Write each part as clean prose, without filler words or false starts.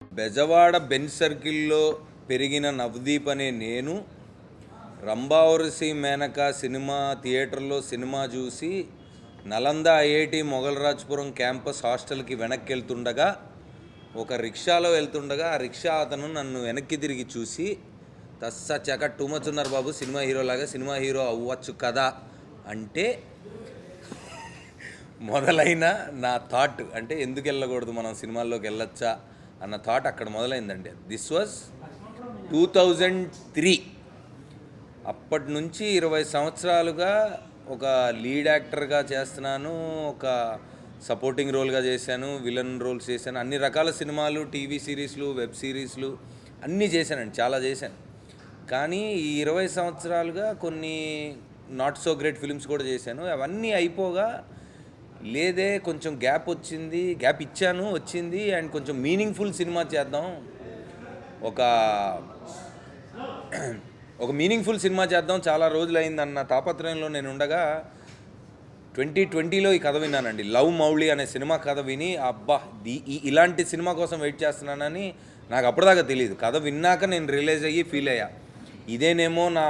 Bezawada Benz సర్కిల్లో పెరిగిన నవదీప్ అనే నేను రంభావరసి మేనక సినిమా థియేటర్లో సినిమా చూసి నలంద ఐఐటి మొగల్రాజ్పురం క్యాంపస్ హాస్టల్కి వెనక్కి వెళ్తుండగా ఒక రిక్షాలో వెళ్తుండగా ఆ రిక్షా అతను నన్ను వెనక్కి తిరిగి చూసి తస్సా చక టూ మచ్ ఉన్నారు బాబు, సినిమా హీరోలాగా సినిమా హీరో అవ్వచ్చు కదా అంటే మొదలైన నా థాట్, అంటే ఎందుకు వెళ్ళకూడదు మనం సినిమాల్లోకి వెళ్ళొచ్చా అన్న థాట్ అక్కడ మొదలైందండి. This was 2003. అప్పటి నుంచి 20 సంవత్సరాలుగా ఒక లీడ్ యాక్టర్గా చేస్తున్నాను, ఒక సపోర్టింగ్ రోల్గా చేశాను, విలన్ రోల్స్ చేశాను, అన్ని రకాల సినిమాలు, టీవీ సిరీస్లు, వెబ్ సిరీస్లు అన్నీ చేశానండి, చాలా చేశాను. కానీ ఈ 20 సంవత్సరాలుగా కొన్ని నాట్ సో గ్రేట్ ఫిల్మ్స్ కూడా చేశాను. అవన్నీ అయిపోగా లేదే కొంచెం గ్యాప్ ఇచ్చాను వచ్చింది, అండ్ కొంచెం మీనింగ్ఫుల్ సినిమా చేద్దాం, ఒక మీనింగ్ఫుల్ సినిమా చేద్దాం, చాలా రోజులైందన్న తాపత్రయంలో నేను ఉండగా 2020లో ఈ కథ విన్నానండి. లవ్ మౌళి అనే సినిమా కథ విని అబ్బా ఇలాంటి సినిమా కోసం వెయిట్ చేస్తున్నానని నాకు అప్పటిదాకా తెలియదు. కథ విన్నాక నేను రియలైజ్ అయ్యి ఫీల్ అయ్యా, ఇదేనేమో నా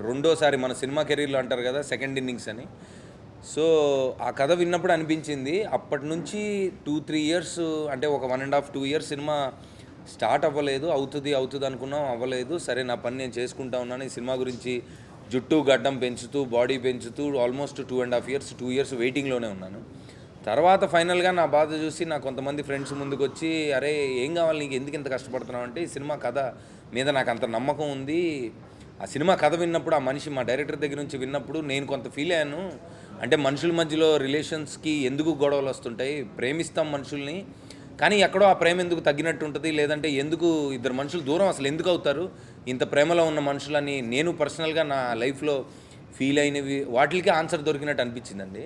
రెండోసారి, మన సినిమా కెరీర్లో అంటారు కదా సెకండ్ ఇన్నింగ్స్ అని. సో ఆ కథ విన్నప్పుడు అనిపించింది. అప్పటి నుంచి 2-3 ఇయర్స్, అంటే ఒక 1.5-2 ఇయర్స్ సినిమా స్టార్ట్ అవ్వలేదు. అవుతుంది అనుకున్నాం, అవ్వలేదు. సరే నా పని నేను చేసుకుంటా ఉన్నాను. ఈ సినిమా గురించి జుట్టు గడ్డం పెంచుతూ, బాడీ పెంచుతూ ఆల్మోస్ట్ 2.5 ఇయర్స్ వెయిటింగ్లోనే ఉన్నాను. తర్వాత ఫైనల్గా నా బాధ చూసి నా కొంతమంది ఫ్రెండ్స్ ముందుకు వచ్చి, అరే ఏం కావాలి నీకు, ఎందుకు ఇంత కష్టపడుతున్నావు అంటే, ఈ సినిమా కథ మీద నాకు అంత నమ్మకం ఉంది. ఆ సినిమా కథ విన్నప్పుడు, ఆ మనిషి మా డైరెక్టర్ దగ్గర నుంచి విన్నప్పుడు నేను కొంత ఫీల్ అయ్యాను. అంటే మనుషుల మధ్యలో రిలేషన్స్కి ఎందుకు గొడవలు వస్తుంటాయి, ప్రేమిస్తాం మనుషుల్ని, కానీ ఎక్కడో ఆ ప్రేమ ఎందుకు తగ్గినట్టు ఉంటుంది, లేదంటే ఎందుకు ఇద్దరు మనుషులు దూరం అసలు ఎందుకు అవుతారు ఇంత ప్రేమలో ఉన్న మనుషులని నేను పర్సనల్గా నా లైఫ్లో ఫీల్ అయినవి, వాటికి ఆన్సర్ దొరికినట్టు అనిపించిందండి.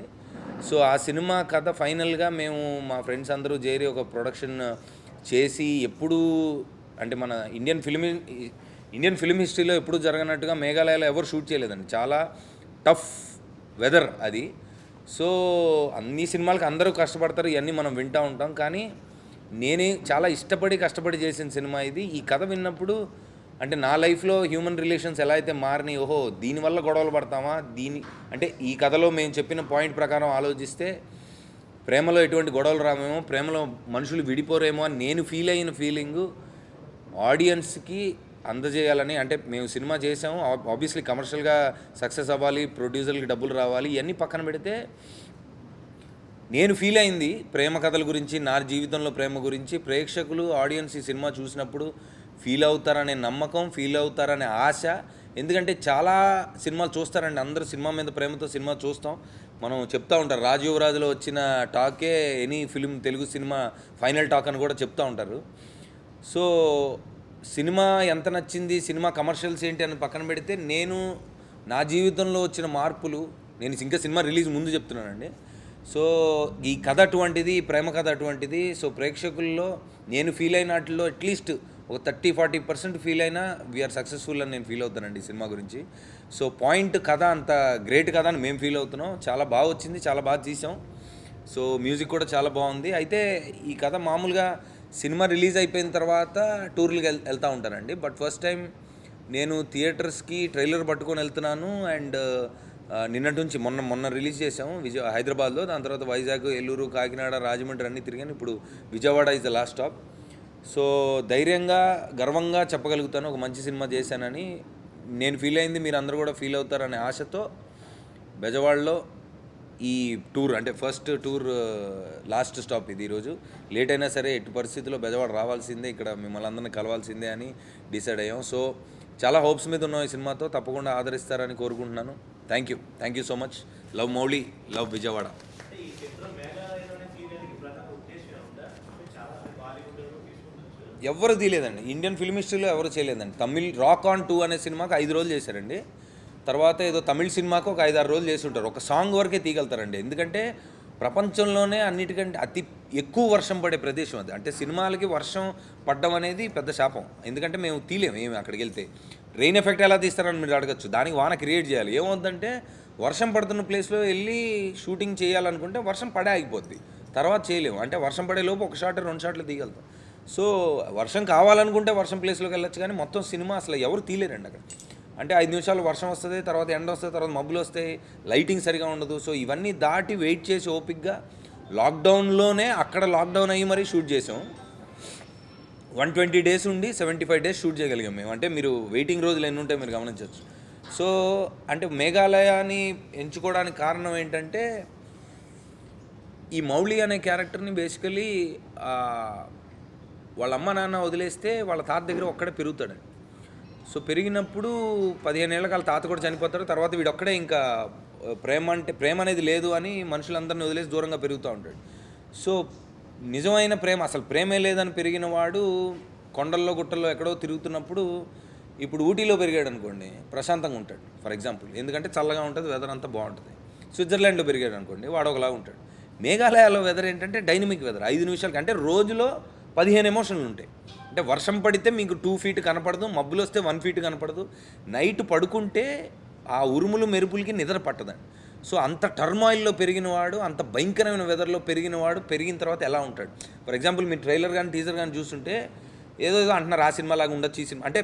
సో ఆ సినిమా కథ ఫైనల్గా మేము మా ఫ్రెండ్స్ అందరూ చేరి ఒక ప్రొడక్షన్ చేసి, ఎప్పుడూ అంటే మన ఇండియన్ ఫిల్మ్ హిస్టరీలో ఎప్పుడు జరగనట్టుగా మేఘాలయలో ఎవరు షూట్ చేయలేదండి. చాలా టఫ్ వెదర్ అది. సో అన్ని సినిమాలకి అందరూ కష్టపడతారు, ఇవన్నీ మనం వింటూ ఉంటాం, కానీ నేనే చాలా కష్టపడి చేసిన సినిమా ఇది. ఈ కథ విన్నప్పుడు అంటే నా లైఫ్లో హ్యూమన్ రిలేషన్స్ ఎలా అయితే మారినాయి, ఓహో దీనివల్ల గొడవలు పడతామా, అంటే ఈ కథలో మేము చెప్పిన పాయింట్ ప్రకారం ఆలోచిస్తే ప్రేమలో ఎటువంటి గొడవలు రామేమో, ప్రేమలో మనుషులు విడిపోరేమో అని నేను ఫీల్ అయిన ఫీలింగు ఆడియన్స్కి అందజేయాలని. అంటే మేము సినిమా చేసాము, ఆబ్వియస్లీ కమర్షియల్గా సక్సెస్ అవ్వాలి, ప్రొడ్యూసర్కి డబ్బులు రావాలి, ఇవన్నీ పక్కన పెడితే నేను ఫీల్ అయింది ప్రేమ కథల గురించి, నా జీవితంలో ప్రేమ గురించి. ప్రేక్షకులు, ఆడియన్స్ ఈ సినిమా చూసినప్పుడు ఫీల్ అవుతారనే నమ్మకం, ఫీల్ అవుతారనే ఆశ. ఎందుకంటే చాలా సినిమాలు చూస్తారండి అందరూ, సినిమా మీద ప్రేమతో సినిమా చూస్తాం. మనం చెప్తూ ఉంటారు, రాజయువరాజులో వచ్చిన టాకే any film Telugu cinema final talk అని కూడా చెప్తూ ఉంటారు. సో సినిమా ఎంత నచ్చింది, సినిమా కమర్షియల్స్ ఏంటి అని పక్కన పెడితే, నేను నా జీవితంలో వచ్చిన మార్పులు, నేను ఇంకా సినిమా రిలీజ్ ముందు చెప్తున్నానండి. సో ఈ కథ అటువంటిది, ప్రేమ కథ అటువంటిది. సో ప్రేక్షకుల్లో నేను ఫీల్ అయిన వాటిలో అట్లీస్ట్ ఒక 30-40% ఫీల్ అయినా వీఆర్ సక్సెస్ఫుల్ అని నేను ఫీల్ అవుతానండి ఈ సినిమా గురించి. సో పాయింట్ కథ అంత గ్రేట్ కథ అని మేము ఫీల్ అవుతున్నాం. చాలా బాగా వచ్చింది, చాలా బాగా తీసాం. సో మ్యూజిక్ కూడా చాలా బాగుంది. అయితే ఈ కథ మామూలుగా సినిమా రిలీజ్ అయిపోయిన తర్వాత టూర్లకు వెళ్తూ ఉంటానండి. బట్ ఫస్ట్ టైం నేను థియేటర్స్కి ట్రైలర్ పట్టుకొని వెళ్తున్నాను. అండ్ నిన్నటి నుంచి మొన్న రిలీజ్ చేసాము హైదరాబాద్లో, దాని తర్వాత వైజాగ్, ఏలూరు, కాకినాడ, రాజమండ్రి అన్నీ తిరిగాను. ఇప్పుడు Vijayawada is the last stop. So ధైర్యంగా, గర్వంగా చెప్పగలుగుతాను ఒక మంచి సినిమా చేశానని. నేను ఫీల్ అయింది మీరు అందరూ కూడా ఫీల్ అవుతారనే ఆశతో బెజవాడలో ఈ టూర్, అంటే ఫస్ట్ టూర్ లాస్ట్ స్టాప్ ఇది. ఈరోజు లేట్ అయినా సరే ఎట్టి పరిస్థితుల్లో బెజవాడ రావాల్సిందే, ఇక్కడ మిమ్మల్ని అందరినీ కలవాల్సిందే అని డిసైడ్ అయ్యాం. సో చాలా హోప్స్ మీద ఉన్నాం ఈ సినిమాతో, తప్పకుండా ఆదరిస్తారని కోరుకుంటున్నాను. Thank you so much. Love Mouli, love Vijayawada. ఎవరు తీయలేదండి, ఇండియన్ ఫిల్మ్ హిస్టరీలో ఎవరు చేయలేదండి. తమిళ్ రాక్ ఆన్ 2 అనే సినిమాకి 5 రోజులు చేశారండి. తర్వాత ఏదో తమిళ సినిమాకు ఒక 5-6 రోజులు చేసి ఉంటారు. ఒక సాంగ్ వరకే తీయగలుగుతారండి. ఎందుకంటే ప్రపంచంలోనే అన్నిటికంటే అతి ఎక్కువ వర్షం పడే ప్రదేశం అది. అంటే సినిమాలకి వర్షం పడ్డం అనేది పెద్ద శాపం. ఎందుకంటే మేము తీయలేము ఏమి అక్కడికి వెళ్తే. రెయిన్ ఎఫెక్ట్ ఎలా తీస్తారని మీరు అడగచ్చు. దానికి వాన క్రియేట్ చేయాలి. ఏమవుతుందంటే వర్షం పడుతున్న ప్లేస్లో వెళ్ళి షూటింగ్ చేయాలనుకుంటే వర్షం పడే ఆగిపోద్ది, తర్వాత చేయలేము. అంటే వర్షం పడే లోపు 1 షాట్ 2 షాట్లు తీయగలుగుతాం. సో వర్షం కావాలనుకుంటే వర్షం ప్లేస్లోకి వెళ్ళొచ్చు, కానీ మొత్తం సినిమా అసలు ఎవరు తీయలేరండి అక్కడ. అంటే 5 నిమిషాలు వర్షం వస్తుంది, తర్వాత ఎండ వస్తుంది, తర్వాత మబ్బులు వస్తాయి, లైటింగ్ సరిగా ఉండదు. సో ఇవన్నీ దాటి వెయిట్ చేసి ఓపిక్గా లాక్డౌన్లోనే అక్కడ లాక్డౌన్ అయ్యి మరీ షూట్ చేసాం. 120 days ఉండి 75 days షూట్ చేయగలిగాం మేము. అంటే మీరు వెయిటింగ్ రోజులు ఎన్ని ఉంటాయి మీరు గమనించవచ్చు. సో అంటే మేఘాలయాని ఎంచుకోవడానికి కారణం ఏంటంటే ఈ మౌళి అనే క్యారెక్టర్ని బేసికలీ వాళ్ళ అమ్మ నాన్న వదిలేస్తే వాళ్ళ తాత దగ్గర ఒక్కడే పెరుగుతాడు. సో పెరిగినప్పుడు 15 ఏళ్ళకి వాళ్ళ తాత కూడా చనిపోతారు. తర్వాత వీడొక్కడే ఇంకా ప్రేమ అనేది లేదు అని మనుషులందరినీ వదిలేసి దూరంగా పెరుగుతూ ఉంటాడు. సో నిజమైన ప్రేమ, అసలు ప్రేమే లేదని పెరిగిన వాడు కొండల్లో గుట్టల్లో ఎక్కడో తిరుగుతున్నప్పుడు ఇప్పుడు ఊటీలో పెరిగాడు అనుకోండి, ప్రశాంతంగా ఉంటాడు ఫర్ ఎగ్జాంపుల్. ఎందుకంటే చల్లగా ఉంటుంది, వెదర్ అంతా బాగుంటుంది. స్విట్జర్లాండ్లో పెరిగాడు అనుకోండి, వాడు ఒకలా ఉంటాడు. మేఘాలయాలో వెదర్ ఏంటంటే డైనమిక్ వెదర్. 5 నిమిషాలకి అంటే రోజులో 15 ఎమోషన్లు ఉంటాయి. అంటే వర్షం పడితే మీకు 2 feet కనపడదు, మబ్బులు వస్తే 1 feet కనపడదు. నైట్ పడుకుంటే ఆ ఉరుములు మెరుపులకి నిద్ర పట్టదండి. సో అంత టర్మాయిల్లో పెరిగినవాడు, అంత భయంకరమైన వెదర్లో పెరిగినవాడు పెరిగిన తర్వాత ఎలా ఉంటాడు. ఫర్ ఎగ్జాంపుల్ మీరు ట్రైలర్ కానీ టీజర్ కానీ చూస్తుంటే ఏదో అంటున్నారు ఆ సినిమా లాగా ఉండొచ్చు ఈ సినిమా. అంటే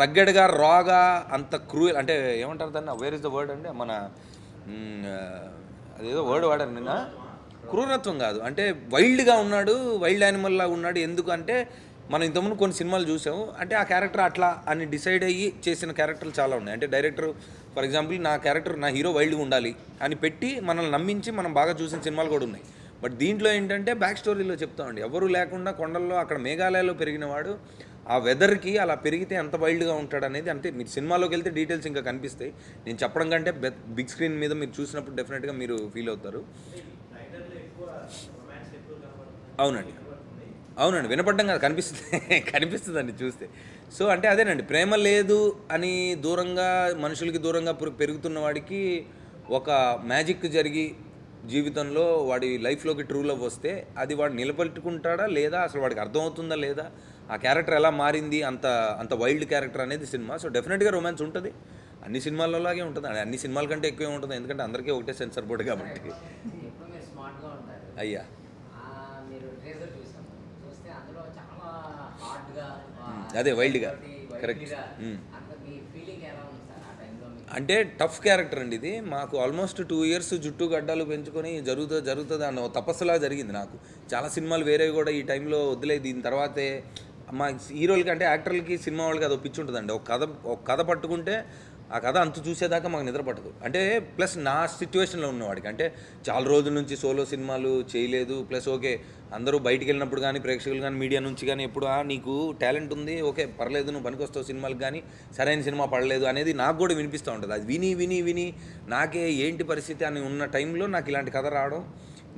రగ్గడ్గా రాగా అంత క్రూయల్, అంటే ఏమంటారు దాన్ని, వేర్ ఇస్ ద వర్డ్ అంటే మన అదేదో వర్డ్ వాడారు నిన్న, క్రూరత్వం కాదు, అంటే వైల్డ్గా ఉన్నాడు, వైల్డ్ యానిమల్ లాగా ఉన్నాడు. ఎందుకు అంటే మనం ఇంతకుముందు కొన్ని సినిమాలు చూసాము, అంటే ఆ క్యారెక్టర్ అట్లా అని డిసైడ్ అయ్యి చేసిన క్యారెక్టర్లు చాలా ఉన్నాయి. అంటే డైరెక్టర్ ఫర్ ఎగ్జాంపుల్ నా క్యారెక్టర్, నా హీరో వైల్డ్గా ఉండాలి అని పెట్టి మనల్ని నమ్మించి మనం బాగా చూసిన సినిమాలు కూడా ఉన్నాయి. బట్ దీంట్లో ఏంటంటే బ్యాక్ స్టోరీలో చెప్తామండి, ఎవరు లేకుండా కొండల్లో అక్కడ మేఘాలయాలో పెరిగినవాడు ఆ వెదర్కి అలా పెరిగితే ఎంత వైల్డ్గా ఉంటాడు అనేది. అంటే మీరు సినిమాలోకి వెళ్తే డీటెయిల్స్ ఇంకా కనిపిస్తాయి. నేను చెప్పడం కంటే బిగ్ స్క్రీన్ మీద మీరు చూసినప్పుడు డెఫినెట్గా మీరు ఫీల్ అవుతారు. అవునండి, అవునండి, వినపడ్డం కాదు, కనిపిస్తుందండి చూస్తే. సో అంటే అదేనండి, ప్రేమ లేదు అని దూరంగా మనుషులకి దూరంగా పెరుగుతున్న వాడికి ఒక మ్యాజిక్ జరిగి జీవితంలో వాడి లైఫ్లోకి ట్రూ లవ్ వస్తే అది వాడు నిలబెట్టుకుంటాడా లేదా, అసలు వాడికి అర్థమవుతుందా లేదా, ఆ క్యారెక్టర్ ఎలా మారింది, అంత వైల్డ్ క్యారెక్టర్ అనేది సినిమా. సో డెఫినెట్గా రొమాన్స్ ఉంటుంది, అన్ని సినిమాలలాగే ఉంటుంది, అన్ని సినిమాల కంటే ఎక్కువే ఉంటుంది. ఎందుకంటే అందరికీ ఒకటే సెన్సర్ బోర్డు కాబట్టి. అయ్యా అదే వైల్డ్గా, కరెక్ట్. అంటే టఫ్ క్యారెక్టర్ అండి ఇది. మాకు ఆల్మోస్ట్ 2 years జుట్టు గడ్డాలు పెంచుకొని జరుగుతుంది అన్న తపస్సులా జరిగింది నాకు. చాలా సినిమాలు వేరే కూడా ఈ టైంలో వదిలే, దీని తర్వాతే మా హీరోలకి అంటే యాక్టర్లకి సినిమా వాళ్ళకి అది పిచ్చి ఉంటుందండి. ఒక కథ పట్టుకుంటే ఆ కథ అంత చూసేదాకా మాకు నిద్ర పట్టదు. అంటే ప్లస్ నా సిచ్యువేషన్లో ఉన్నవాడికి, అంటే చాలా రోజుల నుంచి సోలో సినిమాలు చేయలేదు, ప్లస్ ఓకే అందరూ బయటికి వెళ్ళినప్పుడు కానీ ప్రేక్షకులు కానీ మీడియా నుంచి కానీ ఎప్పుడు నీకు టాలెంట్ ఉంది, ఓకే పర్లేదు, నువ్వు పనికొస్తావు సినిమాలకు, కానీ సరైన సినిమా పడలేదు అనేది నాకు కూడా వినిపిస్తూ ఉంటుంది. అది విని నాకే ఏంటి పరిస్థితి అని ఉన్న టైంలో నాకు ఇలాంటి కథ రావడం,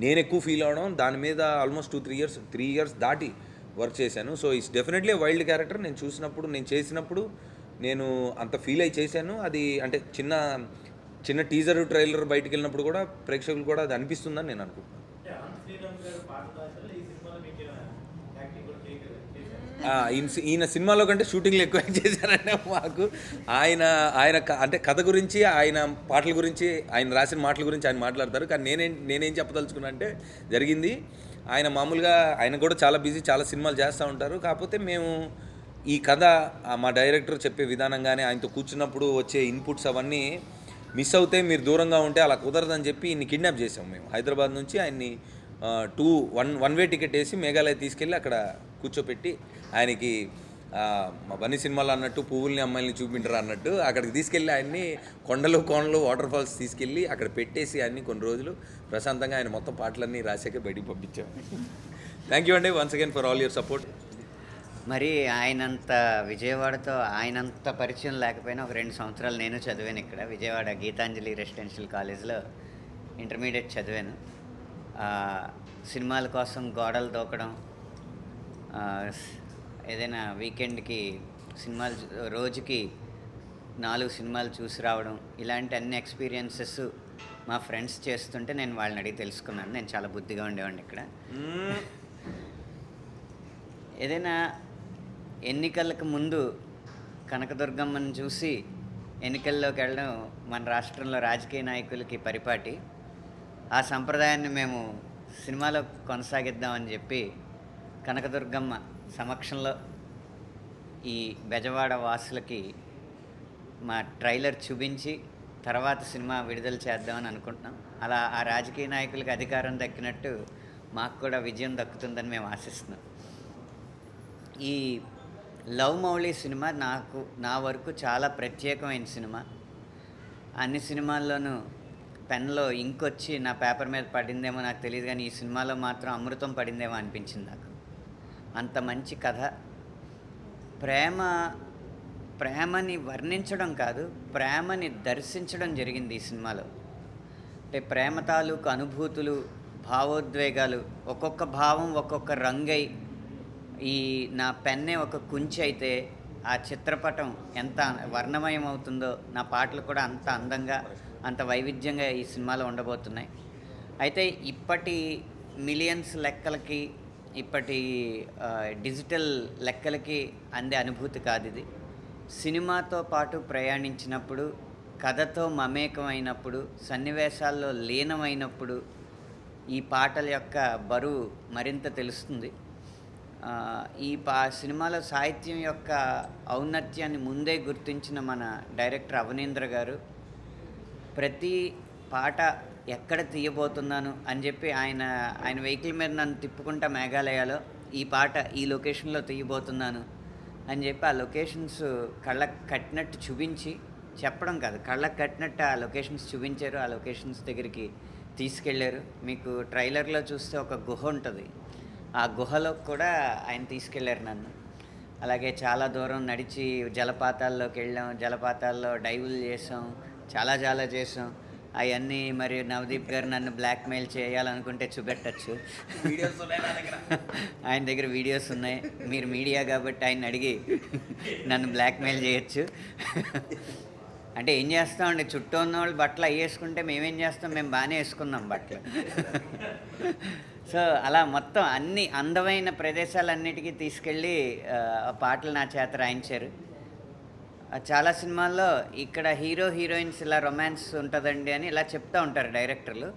నేను ఎక్కువ ఫీల్ అవడం, దాని మీద ఆల్మోస్ట్ 3 years దాటి వర్క్ చేశాను. So it's definitely wild character. నేను చూసినప్పుడు, నేను చేసినప్పుడు నేను అంత ఫీల్ అయి చేశాను. అది అంటే చిన్న టీజర్ ట్రైలర్ బయటికి వెళ్ళినప్పుడు కూడా ప్రేక్షకులు కూడా అది అనిపిస్తుందని నేను అనుకుంటున్నాను. ఈయన సినిమాలో కంటే షూటింగ్లు ఎక్కువ చేశారంటే మాకు ఆయన అంటే కథ గురించి, ఆయన పాటల గురించి, ఆయన రాసిన మాటల గురించి ఆయన మాట్లాడతారు. కానీ నేనేం చెప్పదలుచుకున్నా అంటే జరిగింది, ఆయన మామూలుగా ఆయన కూడా చాలా బిజీ, చాలా సినిమాలు చేస్తూ ఉంటారు. కాకపోతే మేము ఈ కథ మా డైరెక్టర్ చెప్పే విధానం కానీ ఆయనతో కూర్చున్నప్పుడు వచ్చే ఇన్పుట్స్ అవన్నీ మిస్ అవుతే, మీరు దూరంగా ఉంటే అలా కుదరదని చెప్పి ఇన్ని కిడ్నాప్ చేసాం మేము. హైదరాబాద్ నుంచి ఆయన్ని 1 way టికెట్ వేసి మేఘాలయ తీసుకెళ్ళి అక్కడ కూర్చోపెట్టి ఆయనకి మా బన్నీ సినిమాలో అన్నట్టు పువ్వుల్ని అమ్మాయిని చూపించరు అన్నట్టు అక్కడికి తీసుకెళ్ళి ఆయన్ని కోనలు వాటర్ ఫాల్స్ తీసుకెళ్ళి అక్కడ పెట్టేసి ఆయన్ని కొన్ని రోజులు ప్రశాంతంగా ఆయన మొత్తం పాటలన్నీ రాసాక బయటికి పంపించాం. థ్యాంక్ యూ అండి once again for all your support. మరి ఆయనంత విజయవాడతో ఆయనంత పరిచయం లేకపోయినా ఒక 2 సంవత్సరాలు నేను చదివాను ఇక్కడ విజయవాడ గీతాంజలి రెసిడెన్షియల్ కాలేజ్లో ఇంటర్మీడియట్ చదివాను. సినిమాల కోసం గోడలు దూకడం, ఏదైనా వీకెండ్కి సినిమాలు, రోజుకి 4 సినిమాలు చూసి రావడం, ఇలాంటి అన్ని ఎక్స్పీరియన్సెస్ మా ఫ్రెండ్స్ చేస్తుంటే నేను వాళ్ళని అడిగి తెలుసుకున్నాను. నేను చాలా బుద్ధిగా ఉండేవాడిని ఇక్కడ. ఏదైనా ఎన్నికలకు ముందు కనకదుర్గమ్మను చూసి ఎన్నికల్లోకి వెళ్ళడం మన రాష్ట్రంలో రాజకీయ నాయకులకి పరిపాటి. ఆ సంప్రదాయాన్ని మేము సినిమాలో కొనసాగిద్దామని చెప్పి కనకదుర్గమ్మ సమక్షంలో ఈ బెజవాడ వాసులకి మా ట్రైలర్ చూపించి తర్వాత సినిమా విడుదల చేద్దామని అనుకుంటున్నాం. అలా ఆ రాజకీయ నాయకులకి అధికారం దక్కినట్టు మాకు కూడా విజయం దక్కుతుందని మేము ఆశిస్తున్నాం. ఈ లవ్ మౌళి సినిమా నా వరకు చాలా ప్రత్యేకమైన సినిమా. అన్ని సినిమాల్లోనూ పెన్లో ఇంక్ వచ్చి నా పేపర్ మీద పడిందేమో నాకు తెలియదు, కానీ ఈ సినిమాలో మాత్రం అమృతం పడిందేమో అనిపించింది నాకు. అంత మంచి కథ. ప్రేమని వర్ణించడం కాదు, ప్రేమని దర్శించడం జరిగింది ఈ సినిమాలో. అంటే ప్రేమ తాలూకు అనుభూతులు, భావోద్వేగాలు, ఒక్కొక్క భావం ఒక్కొక్క రంగై ఈ నా పెన్నే ఒక కుంచి అయితే ఆ చిత్రపటం ఎంత వర్ణమయం అవుతుందో నా పాటలు కూడా అంత అందంగా అంత వైవిధ్యంగా ఈ సినిమాలో ఉండబోతున్నాయి. అయితే ఇప్పటి మిలియన్స్ లెక్కలకి, ఇప్పటి డిజిటల్ లెక్కలకి అందే అనుభూతి కాదు ఇది. సినిమాతో పాటు ప్రయాణించినప్పుడు, కథతో మమేకమైనప్పుడు, సన్నివేశాల్లో లీనమైనప్పుడు ఈ పాటల యొక్క బరువు మరింత తెలుస్తుంది. సినిమాలో సాహిత్యం యొక్క ఔన్నత్యాన్ని ముందే గుర్తించిన మన డైరెక్టర్ అవనీంద్ర గారు ప్రతి పాట ఎక్కడ తీయబోతున్నాను అని చెప్పి ఆయన వెహికల్ మీద నన్ను తిప్పుకుంటా మేఘాలయాలో ఈ పాట ఈ లొకేషన్లో తీయబోతున్నాను అని చెప్పి ఆ లొకేషన్స్ కళ్ళకు కట్టినట్టు చూపించి, చెప్పడం కాదు, కళ్ళకు కట్టినట్టు ఆ లొకేషన్స్ చూపించారు. ఆ లొకేషన్స్ దగ్గరికి తీసుకెళ్ళారు. మీకు ట్రైలర్లో చూస్తే ఒక గుహ ఉంటుంది, ఆ గుహలో కూడా ఆయన తీసుకెళ్ళారు నన్ను. అలాగే చాలా దూరం నడిచి జలపాతాల్లోకి వెళ్ళాం, జలపాతాల్లో డైవులు చేసాం, చాలా చేసాం. అవన్నీ మరి నవదీప్ గారు నన్ను బ్లాక్మెయిల్ చేయాలనుకుంటే చూపెట్టచ్చు. ఆయన దగ్గర వీడియోస్ ఉన్నాయి. మీరు మీడియా కాబట్టి ఆయన అడిగి నన్ను బ్లాక్మెయిల్ చేయొచ్చు. అంటే ఏం చేస్తామండి, చుట్టూ ఉన్న వాళ్ళు బట్టలు వేసుకుంటే మేమేం చేస్తాం, మేము బాగానే వేసుకున్నాం బట్టలు. సో అలా మొత్తం అన్ని అందమైన ప్రదేశాలన్నిటికీ తీసుకెళ్ళి పాటలు నా చేత రాయించారు. చాలా సినిమాల్లో ఇక్కడ హీరో హీరోయిన్స్ ఇలా రొమాన్స్ ఉంటుందండి అని ఇలా చెప్తూ ఉంటారు డైరెక్టర్లు,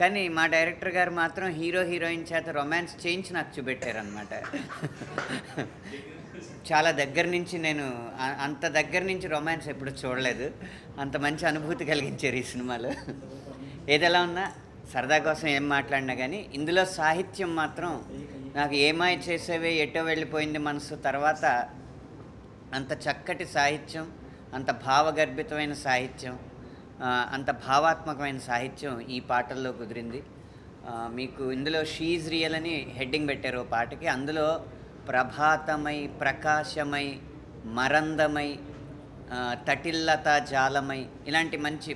కానీ మా డైరెక్టర్ గారు మాత్రం హీరో హీరోయిన్ చేత రొమాన్స్ చేయించి నాకు చూపెట్టారనమాట. చాలా దగ్గర నుంచి అంత దగ్గర నుంచి రొమాన్స్ ఎప్పుడు చూడలేదు. అంత మంచి అనుభూతి కలిగించారు ఈ సినిమాలో. ఏదెలా ఉన్నా సరదా కోసం ఏం మాట్లాడినా కానీ ఇందులో సాహిత్యం మాత్రం నాకు ఏమాయ చేసేవే ఎటో వెళ్ళిపోయింది మనసు తర్వాత అంత చక్కటి సాహిత్యం, అంత భావగర్భితమైన సాహిత్యం, అంత భావాత్మకమైన సాహిత్యం ఈ పాటల్లో కుదిరింది. మీకు ఇందులో షీజ్ రియల్ అని హెడ్డింగ్ పెట్టారు ఓ పాటకి. అందులో ప్రభాతమై, ప్రకాశమై, మరందమై, తటిల్లత జాలమై ఇలాంటి మంచి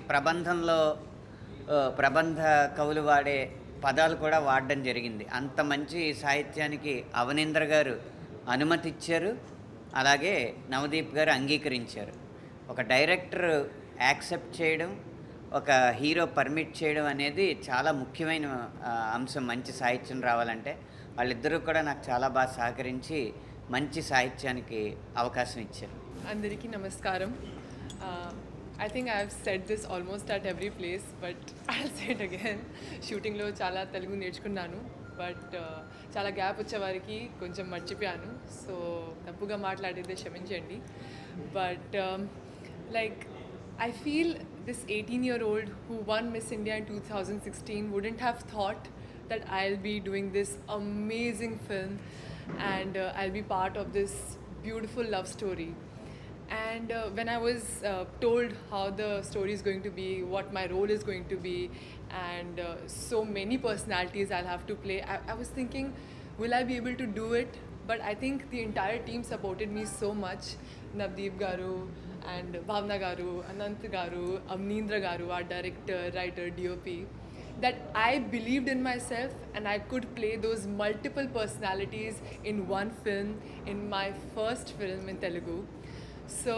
ప్రబంధ కవులు వాడే పదాలు కూడా వాడడం జరిగింది. అంత మంచి సాహిత్యానికి అవనీంద్ర గారు అనుమతి ఇచ్చారు, అలాగే నవదీప్ గారు అంగీకరించారు. ఒక డైరెక్టర్ యాక్సెప్ట్ చేయడం, ఒక హీరో పర్మిట్ చేయడం అనేది చాలా ముఖ్యమైన అంశం మంచి సాహిత్యం రావాలంటే. వాళ్ళిద్దరూ కూడా నాకు చాలా బాగా సహకరించి మంచి సాహిత్యానికి అవకాశం ఇచ్చారు. అందరికీ నమస్కారం. I think I've said this almost at every place, but I'll say it again. షూటింగ్లో చాలా తెలుగు నేర్చుకున్నాను, బట్ చాలా గ్యాప్ వచ్చేవారికి కొంచెం మర్చిపోయాను. సో తప్పుగా మాట్లాడితే క్షమించండి. But like I feel this 18-year-old who won Miss India in 2016 wouldn't have thought that I'll be doing this amazing film and I'll be part of this beautiful love story. And when I was told how the story is going to be, what my role is going to be, and so many personalities I'll have to play, I was thinking, will I be able to do it? But I think the entire team supported me so much. Navdeep Garu and Bhavna Garu, Anant Garu, Avneendra Garu, our director, writer, DOP, that I believed in myself and I could play those multiple personalities in one film, in my first film in Telugu. So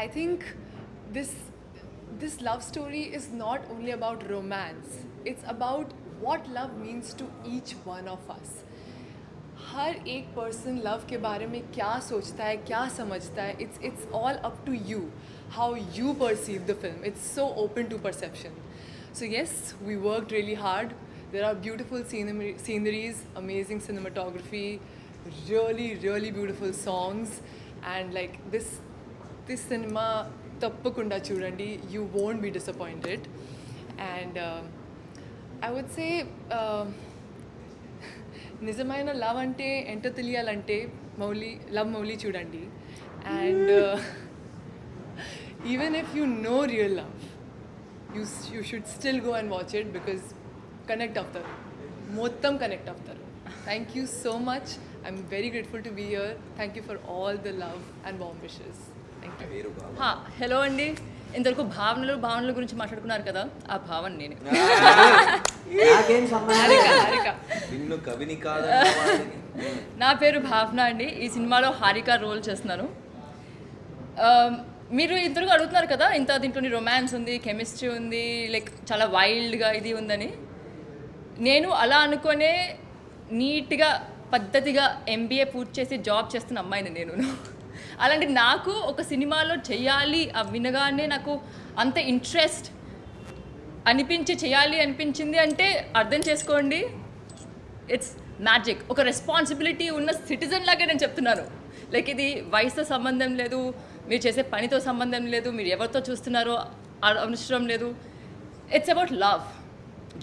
I think this love story is not only about romance, it's about what love means to each one of us. हर एक person love के बारे में क्या सोचता है, क्या समझता है, it's all up to you, how you perceive the film. It's so open to perception. So yes, we worked really hard. There are beautiful sceneries, amazing cinematography, really beautiful songs, and like this cinema tappakunda chudandi, you won't be disappointed. And I would say నిజమైన love అంటే ఎంతో తెలియాలంటే మౌలి చూడండి. And even if you know real love, you should still go and watch it, because connect అవుతారు, మొత్తం connect అవుతారు. Thank you so much. I'm very grateful to be here. Thank you for all the love and warm wishes. Thank you. Hello అండి. ఇంతవరకు భావనల గురించి మాట్లాడుకున్నారు కదా, ఆ భావన నేను. హారిక. నిన్ను కవిని కాదు. నా పేరు భావన అండి. ఈ సినిమాలో హారిక రోల్ చేస్తున్నాను. మీరు ఇంతవరకు అడుగుతున్నారు కదా, ఇంత దీంట్లో రొమాన్స్ ఉంది, కెమిస్ట్రీ ఉంది, లైక్ చాలా వైల్డ్గా ఇది ఉందని. నేను అలా అనుకునే నీట్గా పద్ధతిగా MBA పూర్తి చేసి జాబ్ చేస్తున్న అమ్మాయిని నేను. అలాంటి నాకు ఒక సినిమాలో చెయ్యాలి వినగానే నాకు అంత ఇంట్రెస్ట్ చేయాలి అనిపించింది అంటే అర్థం చేసుకోండి, ఇట్స్ మ్యాజిక్. ఒక రెస్పాన్సిబిలిటీ ఉన్న సిటిజన్ లాగే నేను చెప్తున్నాను. లైక్ ఇది వయసుతో సంబంధం లేదు, మీరు చేసే పనితో సంబంధం లేదు, మీరు ఎవరితో చూస్తున్నారో అవసరం లేదు. It's about love.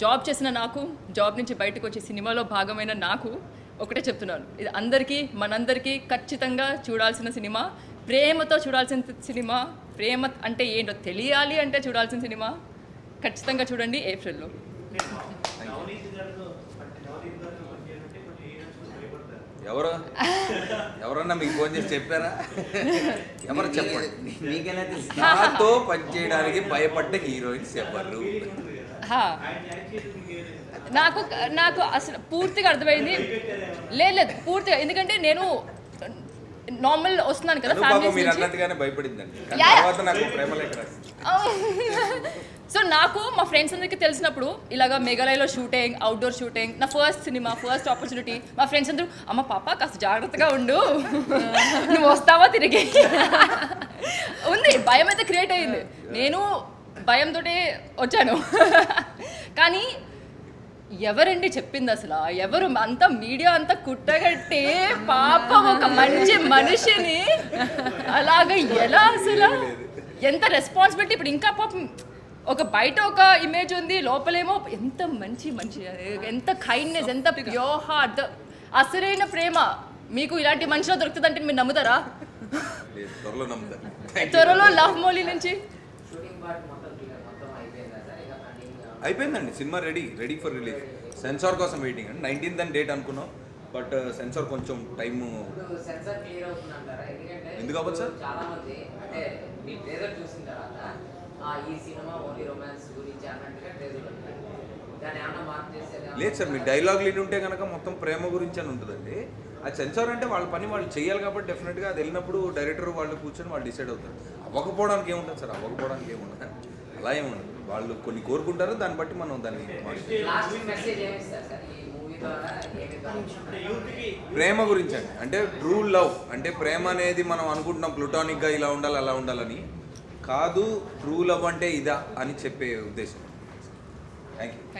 జాబ్ చేసిన నాకు, జాబ్ నుంచి బయటకు వచ్చి సినిమాలో భాగమైన నాకు ఒకటే చెప్తున్నాను, ఇది మనందరికీ ఖచ్చితంగా చూడాల్సిన సినిమా, ప్రేమతో చూడాల్సిన సినిమా. ప్రేమ అంటే ఏంటో తెలియాలి అంటే చూడాల్సిన సినిమా. ఖచ్చితంగా చూడండి ఏప్రిల్లో. ఎవరన్నా మీకు ఫోన్ చేసి చెప్పారా? ఎవరు చెప్పండి. మీకెలా తెలుసు? నాతో పనిచేయడానికి భయపడ్డ హీరోయిన్స్ ఎవరు? నాకు అసలు పూర్తిగా అర్థమైంది. లేదు పూర్తిగా, ఎందుకంటే నేను నార్మల్ వస్తున్నాను కదా ఫ్యామిలీ మీరు అన్నట్టుగానే భయపడిందండి. తర్వాత నాకు ప్రేమ లేఖ రాసింది. సో నాకు మా ఫ్రెండ్స్ అందరికీ తెలిసినప్పుడు ఇలాగ మేఘాలయలో షూటింగ్, అవుట్డోర్ షూటింగ్, నా ఫస్ట్ సినిమా, ఫస్ట్ ఆపర్చునిటీ. మా ఫ్రెండ్స్ అందరూ అమ్మ పాప కాస్త జాగ్రత్తగా ఉండు, నువ్వు వస్తావా తిరిగి ఉంది. భయం అయితే క్రియేట్ అయ్యింది. నేను భయంతో వచ్చాను. కానీ ఎవరండి చెప్పింది అసలు? ఎవరు? అంతా మీడియా అంతా కుట్టగట్టి పాప ఒక మంచి మనిషిని అలాగ ఎలా అసలు ఎంత రెస్పాన్సిబిలిటీ. ఇప్పుడు ఇంకా పాపం ఒక బయట ఒక ఇమేజ్ ఉంది, లోపలేమో ఎంత మంచి ఎంత కైండ్నెస్, ఎంత ప్యూర్ హార్ట్, అసలైన ప్రేమ. మీకు ఇలాంటి మనిషిలో దొరుకుతుందంటే మీరు నమ్ముతారా? త్వరలో లవ్ మౌలి నుంచి అయిపోయిందండి. Cinema ready for release. Censor కోసం వెయిటింగ్ అండి. 19th అని డేట్ అనుకున్నాం, బట్ సెన్సార్ కొంచెం టైము ఎందుకు అవ్వచ్చు సార్? లేదు సార్, మీ డైలాగ్ లీడ్ ఉంటే కనుక మొత్తం ప్రేమ గురించి అని ఉంటుందండి. అది సెన్సార్ అంటే వాళ్ళ పని వాళ్ళు చేయాలి కాబట్టి డెఫినెట్గా అది వెళ్ళినప్పుడు డైరెక్టర్ వాళ్ళు కూర్చొని వాళ్ళు డిసైడ్ అవుతారు. అవ్వకపోవడానికి ఏముంటుంది సార్? అవ్వకపోవడానికి ఏముండదు, అలా ఏముండదు. వాళ్ళు కొన్ని కోరుకుంటారు, దాన్ని బట్టి మనం దాన్ని ప్రేమ గురించి అండి. అంటే ట్రూ లవ్ అంటే ప్రేమ అనేది మనం అనుకుంటున్నాం ప్లూటానిక్గా ఇలా ఉండాలి అలా ఉండాలని కాదు. ట్రూ లవ్ అంటే ఇదా అని చెప్పే ఉద్దేశం. Thank you.